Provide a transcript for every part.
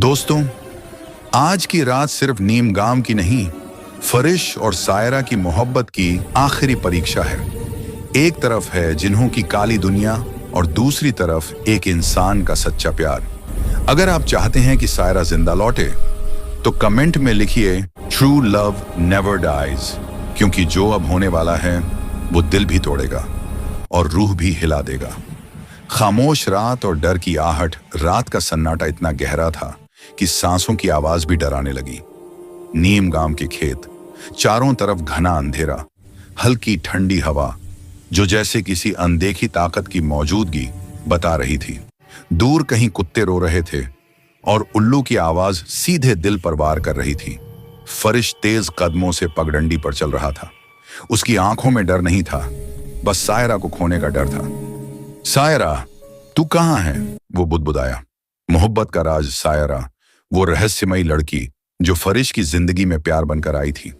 दोस्तों, आज की रात सिर्फ नीम गाम की नहीं, फरिश और सायरा की मोहब्बत की आखिरी परीक्षा है। एक तरफ है जिन्हों की काली दुनिया और दूसरी तरफ एक इंसान का सच्चा प्यार। अगर आप चाहते हैं कि सायरा जिंदा लौटे तो कमेंट में लिखिए ट्रू लव नेवर डाइज, क्योंकि जो अब होने वाला है वो दिल भी तोड़ेगा और रूह भी हिला देगा। खामोश रात और डर की आहट, रात का सन्नाटा इतना गहरा था कि सांसों की आवाज भी डराने लगी। नीम गांव के खेत, चारों तरफ घना अंधेरा, हल्की ठंडी हवा जो जैसे किसी अनदेखी ताकत की मौजूदगी बता रही थी। दूर कहीं कुत्ते रो रहे थे और उल्लू की आवाज सीधे दिल पर वार कर रही थी। फरिश तेज कदमों से पगडंडी पर चल रहा था। उसकी आंखों में डर नहीं था, बस सायरा को खोने का डर था। सायरा, तू कहां है? वो बुदबुदाया। मोहब्बत का राज सायरा, वो रहस्यमयी लड़की जो फरिश की जिंदगी में प्यार बनकर आई थी,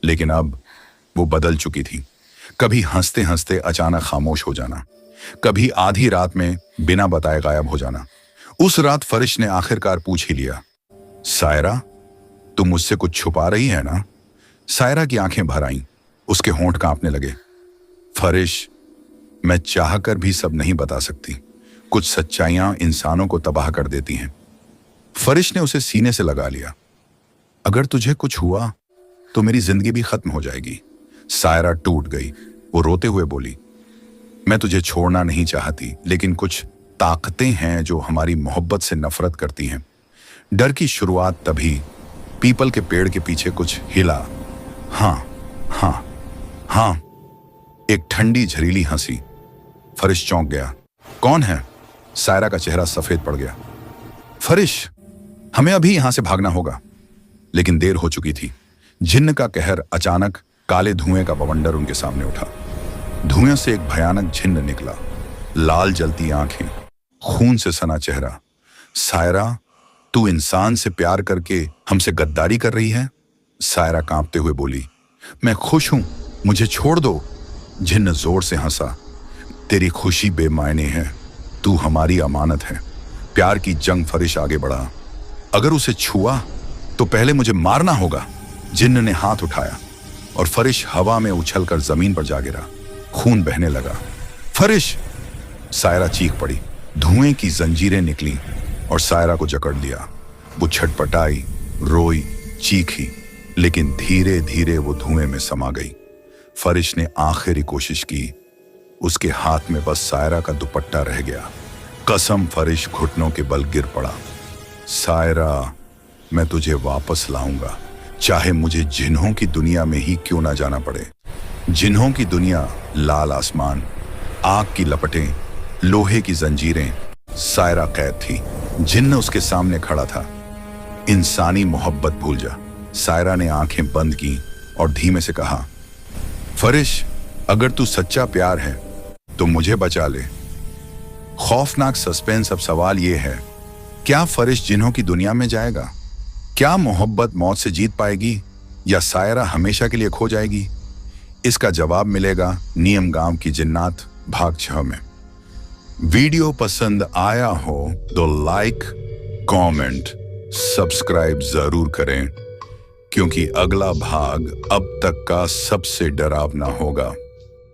लेकिन अब वो बदल चुकी थी। कभी हंसते हंसते अचानक खामोश हो जाना, कभी आधी रात में बिना बताए गायब हो जाना। उस रात फरिश ने आखिरकार पूछ ही लिया, सायरा, तुम मुझसे कुछ छुपा रही है ना? सायरा की आंखें भर आईं, उसके होंठ कांपने लगे। फरिश, मैं चाहकर भी सब नहीं बता सकती। कुछ सच्चाइयां इंसानों को तबाह कर देती हैं। फरिश ने उसे सीने से लगा लिया। अगर तुझे कुछ हुआ तो मेरी जिंदगी भी खत्म हो जाएगी। सायरा टूट गई। वो रोते हुए बोली, मैं तुझे छोड़ना नहीं चाहती, लेकिन कुछ ताकतें हैं जो हमारी मोहब्बत से नफरत करती हैं। डर की शुरुआत तभी पीपल के पेड़ के पीछे कुछ हिला। हाँ हाँ हाँ, एक ठंडी झरीली हंसी। फरिश चौंक गया। कौन है? सायरा का चेहरा सफेद पड़ गया। फरिश, हमें अभी यहां से भागना होगा। लेकिन देर हो चुकी थी। जिन्न का कहर अचानक काले धुएं का बवंडर उनके सामने उठा। धुएं से एक भयानक झिन्न निकला, लाल जलती आंखें, खून से सना चेहरा। सायरा, तू इंसान से प्यार करके हमसे गद्दारी कर रही है? सायरा कांपते हुए बोली, मैं खुश हूं, मुझे छोड़ दो। झिन्न जोर से हंसा। तेरी खुशी बेमायने है, तू हमारी अमानत है। प्यार की जंग। फरिश आगे बढ़ा। अगर उसे छुआ तो पहले मुझे मारना होगा। जिन्न ने हाथ उठाया और फरिश हवा में उछलकर जमीन पर जा गिरा। खून बहने लगा। फरिश! सायरा चीख पड़ी। धुएं की जंजीरें निकली और सायरा को जकड़ लिया। वो छटपटाई, रोई, चीखी, लेकिन धीरे धीरे वो धुएं में समा गई। फरिश ने आखिरी कोशिश की। उसके हाथ में बस सायरा का दुपट्टा रह गया। कसम, फरिश घुटनों के बल गिर पड़ा। सायरा, मैं तुझे वापस लाऊंगा, चाहे मुझे जिन्हों की दुनिया में ही क्यों ना जाना पड़े। जिन्हों की दुनिया, लाल आसमान, आग की लपटें, लोहे की जंजीरें। सायरा कैद थी, जिन्न उसके सामने खड़ा था। इंसानी मोहब्बत भूल जा। सायरा ने आंखें बंद की और धीमे से कहा, फरिश, अगर तू सच्चा प्यार है तो मुझे बचा ले। खौफनाक सस्पेंस। अब सवाल यह है, क्या फरिश जिन्हों की दुनिया में जाएगा? क्या मोहब्बत मौत से जीत पाएगी या सायरा हमेशा के लिए खो जाएगी? इसका जवाब मिलेगा नीम गांव की जिन्नात भाग 6 में। वीडियो पसंद आया हो तो लाइक, कमेंट, सब्सक्राइब जरूर करें, क्योंकि अगला भाग अब तक का सबसे डरावना होगा।